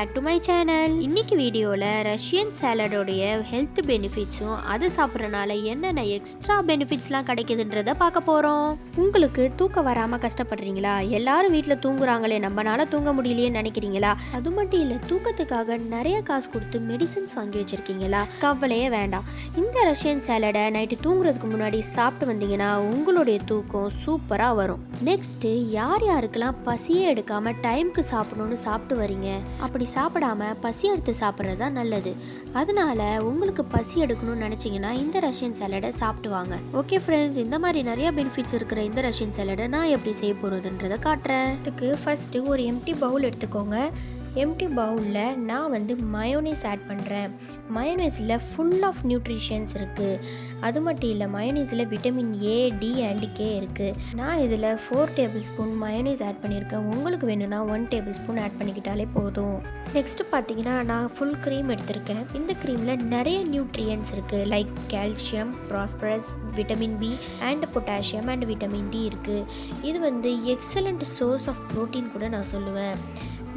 Back to my channel. இன்னைக்கு வீடியோவில் Russian சாலடோடைய health பெனிஃபிட்ஸும் அது சாப்பிட்றனால என்னென்ன எக்ஸ்ட்ரா பெனிஃபிட்ஸ்லாம் கிடைக்குதுன்றதை பார்க்க போகிறோம். உங்களுக்கு தூக்கம் வராமல் கஷ்டப்படுறீங்களா? எல்லாரும் வீட்டில் தூங்குறாங்களே, நம்மளால தூங்க முடியலையே நினைக்கிறீங்களா? அது மட்டும் இல்லை, தூக்கத்துக்காக நிறைய காசு கொடுத்து மெடிசன்ஸ் வாங்கி வச்சுருக்கீங்களா? கவலையே வேண்டாம். இந்த ரஷ்யன் சாலடை நைட்டு தூங்குறதுக்கு முன்னாடி சாப்பிட்டு வந்தீங்கன்னா உங்களுடைய தூக்கம் சூப்பராக வரும். நெக்ஸ்ட்டு, யார் யாருக்கெல்லாம் பசியே எடுக்காமல் டைமுக்கு சாப்பிடணும்னு சாப்பிட்டு வரீங்க, அப்படி சாப்பிடாம பசி எடுத்து சாப்பிட்றது தான் நல்லது. அதனால உங்களுக்கு பசி எடுக்கணும்னு நினச்சிங்கன்னா இந்த ரஷ்யன் சாலடை சாப்பிட்டு வாங்க. ஓகே ஃப்ரெண்ட்ஸ், இந்த மாதிரி நிறைய பெனிஃபிட்ஸ் இருக்கிற இந்த ரஷ்யன் சாலடை நான் எப்படி செய்ய போகிறதுன்றதை காட்டுறேன். இதுக்கு ஃபஸ்ட்டு ஒரு எம்டி பவுல் எடுத்துக்கோங்க. எம்டி பவுலில் நான் மயோனைஸ் ஆட் பண்ணுறேன். மயோனைஸில் ஃபுல் ஆஃப் நியூட்ரிஷன்ஸ் இருக்குது. அது மட்டும் இல்லை, மயோனைஸில் vitamin A, D and K இருக்குது. நான் இதில் 4 டேபிள் ஸ்பூன் மயோனைஸ் ஆட் பண்ணியிருக்கேன். உங்களுக்கு வேணும்னா 1 டேபிள் ஸ்பூன் ஆட் பண்ணிக்கிட்டாலே போதும். நெக்ஸ்ட்டு பார்த்தீங்கன்னா, நான் ஃபுல் க்ரீம் எடுத்திருக்கேன். இந்த க்ரீமில் நிறைய நியூட்ரியன்ஸ் இருக்குது. Like calcium, phosphorus, vitamin B and potassium and vitamin D இருக்குது. இது எக்ஸலண்ட் சோர்ஸ் ஆஃப் ப்ரோட்டீன் கூட நான் சொல்லுவேன்.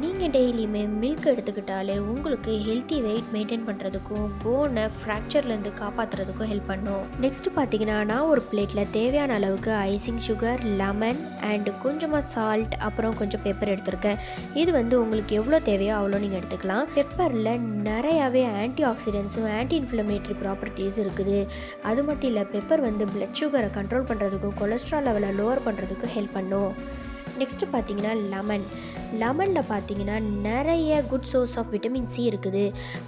நீங்கள் டெய்லியுமே மில்க் எடுத்துக்கிட்டாலே உங்களுக்கு ஹெல்த்தி வெயிட் மெயின்டைன் பண்ணுறதுக்கும் போனை ஃப்ராக்சர்லேருந்து காப்பாற்றுறதுக்கும் ஹெல்ப் பண்ணும். நெக்ஸ்ட்டு பார்த்தீங்கன்னா, நான் ஒரு பிளேட்டில் தேவையான அளவுக்கு ஐசிங் சுகர், லெமன் அண்ட் கொஞ்சமாக சால்ட், அப்புறம் கொஞ்சம் பெப்பர் எடுத்திருக்கேன். இது உங்களுக்கு எவ்வளோ தேவையோ அவ்வளோ நீங்கள் எடுத்துக்கலாம். பெப்பரில் நிறையாவே ஆன்டி ஆக்சிடென்ட்ஸும் ஆன்டி இன்ஃப்ளமேட்டரி ப்ராப்பர்ட்டிஸ் இருக்குது. அது மட்டும் இல்லை, பெப்பர் பிளட் சுகரை கண்ட்ரோல் பண்ணுறதுக்கும் கொலஸ்ட்ரால் லெவலை லோவர் பண்ணுறதுக்கும் ஹெல்ப் பண்ணும். நெக்ஸ்ட்டு பார்த்தீங்கன்னா, லெமனில் பார்த்தீங்கன்னா நிறைய good source of vitamin C இருக்குது.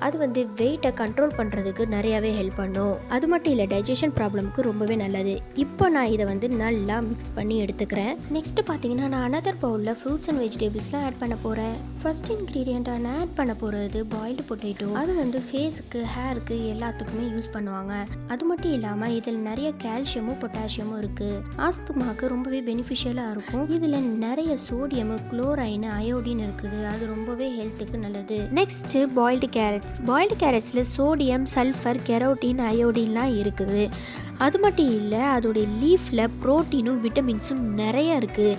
அது வெயிட்டை கண்ட்ரோல் பண்ணுறதுக்கு நிறையாவே ஹெல்ப் பண்ணும். அது மட்டும் இல்லை, டைஜஷன் ப்ராப்ளமுக்கு ரொம்பவே நல்லது. இப்போ நான் இதை நல்லா மிக்ஸ் பண்ணி எடுத்துக்கிறேன். நெக்ஸ்ட்டு பார்த்தீங்கன்னா, நான் அனதர் பவுலில் ஃப்ரூட்ஸ் அண்ட் வெஜிடபிள்ஸ்லாம் ஆட் பண்ண போகிறேன். ஃபர்ஸ்ட் இன்க்ரீடியண்ட்டாக நான் ஆட் பண்ண போகிறது பாயில்டு பொட்டேட்டோ. அது ஃபேஸுக்கு, ஹேருக்கு எல்லாத்துக்குமே யூஸ் பண்ணுவாங்க. அது மட்டும் இல்லாமல் இதில் நிறைய கால்சியமும் பொட்டாசியமும் இருக்குது. ஆஸ்துமாவுக்கு ரொம்பவே பெனிஃபிஷியலாக இருக்கும். இதில் நிறைய சோடியம், குளோரைன், அயோடின் இருக்குது. அது ரொம்பவே ஹெல்த்துக்கு நல்லது. நெக்ஸ்ட், பாயில்டு கேரட்ஸில் சோடியம், சல்ஃபர், கெரோட்டின், அயோடின்லாம் இருக்குது. அது மட்டும் இல்லை, அதோடைய லீஃபில் ப்ரோட்டீனும் விட்டமின்ஸும் நிறைய இருக்குது.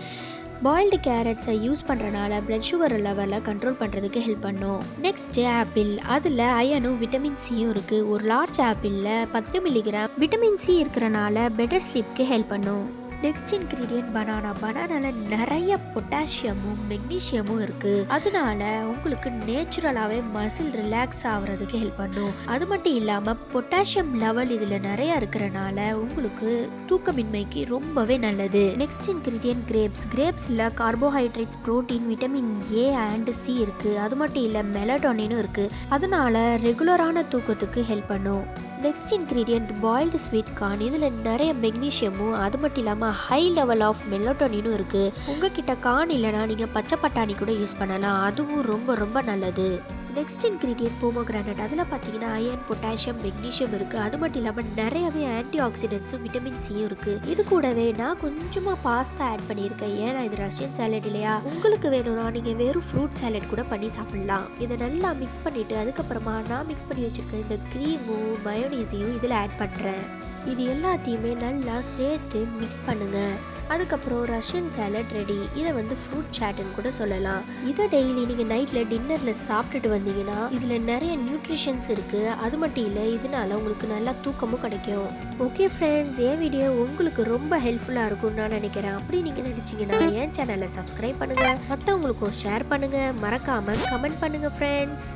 பாயில்டு கேரட்ஸை யூஸ் பண்ணுறனால பிளட் சுகர் லெவலை கண்ட்ரோல் பண்ணுறதுக்கு ஹெல்ப் பண்ணும். Next, apple. அதில் அயனும் விட்டமின் சியும் இருக்குது. ஒரு லார்ஜ் ஆப்பிளில் 10 மில்லிகிராம் விட்டமின் சி இருக்கிறனால பெட்டர் ஸ்லீப்க்கு ஹெல்ப் பண்ணும். நெக்ஸ்ட் இன்க்ரீடியன்ட் பனானாவில் நிறைய பொட்டாசியமும் மெக்னீஷியமும் இருக்குது. அதனால உங்களுக்கு நேச்சுரலாகவே மசில் ரிலாக்ஸ் ஆகிறதுக்கு ஹெல்ப் பண்ணும். அது மட்டும் இல்லாமல் பொட்டாசியம் லெவல் இதில் நிறைய இருக்கிறனால உங்களுக்கு தூக்கமின்மைக்கு ரொம்பவே நல்லது. நெக்ஸ்ட் இன்க்ரீடியன்ட் கிரேப்ஸில் carbohydrates, protein, vitamin A and C இருக்குது. அது மட்டும் இல்லை, மெலட்டோனினும் இருக்குது. அதனால ரெகுலரான தூக்கத்துக்கு ஹெல்ப் பண்ணும். Next ingredient boiled sweet corn. இதில் நிறைய மெக்னீஷியமும் அது மட்டும் இல்லாமல் ஹை லெவல் ஆஃப் மெலட்டோனினும் இருக்குது. உங்ககிட்ட கார்ன் இல்லைனா நீங்கள் பச்சை பட்டாணி கூட யூஸ் பண்ணலாம். அதுவும் ரொம்ப ரொம்ப நல்லது. Next ingredient pomegranate. அதில் பார்த்தீங்கன்னா அயன், பொட்டாசியம், மெக்னீஷியம் இருக்குது. அது மட்டும் இல்லாமல் நிறையவே ஆன்டி ஆக்சிடென்ட்ஸும் விட்டமின் சியும் இருக்குது. இது கூடவே நான் கொஞ்சமாக பாஸ்தா ஆட் பண்ணியிருக்கேன். ஏன்னா இது ரஷ்யன் சாலட் இல்லையா? உங்களுக்கு வேணும்னா நீங்கள் வெறும் ஃப்ரூட் சாலட் கூட பண்ணி சாப்பிட்லாம். இதை நல்லா மிக்ஸ் பண்ணிவிட்டு அதுக்கப்புறமா நான் மிக்ஸ் பண்ணி வச்சுருக்கேன் இந்த க்ரீமும் மயோனைஸையும் இதில் ஆட் பண்ணுறேன். இது எல்லாத்தையுமே நல்லா சேர்த்து மிக்ஸ் பண்ணுங்கள். அதுக்கப்புறம் ரஷ்யன் சாலட் ரெடி. இதை ஃப்ரூட் சாட்டுன்னு கூட சொல்லலாம். இதை டெய்லி நீங்கள் நைட்டில் டின்னரில் சாப்பிட்டுட்டு வந்தீங்கன்னா இதில் நிறைய நியூட்ரிஷன்ஸ் இருக்குது. அது மட்டும் இல்லை, இதனால உங்களுக்கு நல்லா தூக்கமும் கிடைக்கும். ஓகே ஃப்ரெண்ட்ஸ், என் வீடியோ உங்களுக்கு ரொம்ப ஹெல்ப்ஃபுல்லாக இருக்கும்னு நான் நினைக்கிறேன். அப்படி நீங்கள் நினச்சிங்கன்னா என் சேனலை சப்ஸ்கிரைப் பண்ணுங்கள், மற்றவங்களுக்கும் ஷேர் பண்ணுங்கள், மறக்காமல் கமெண்ட் பண்ணுங்கள் ஃப்ரெண்ட்ஸ்.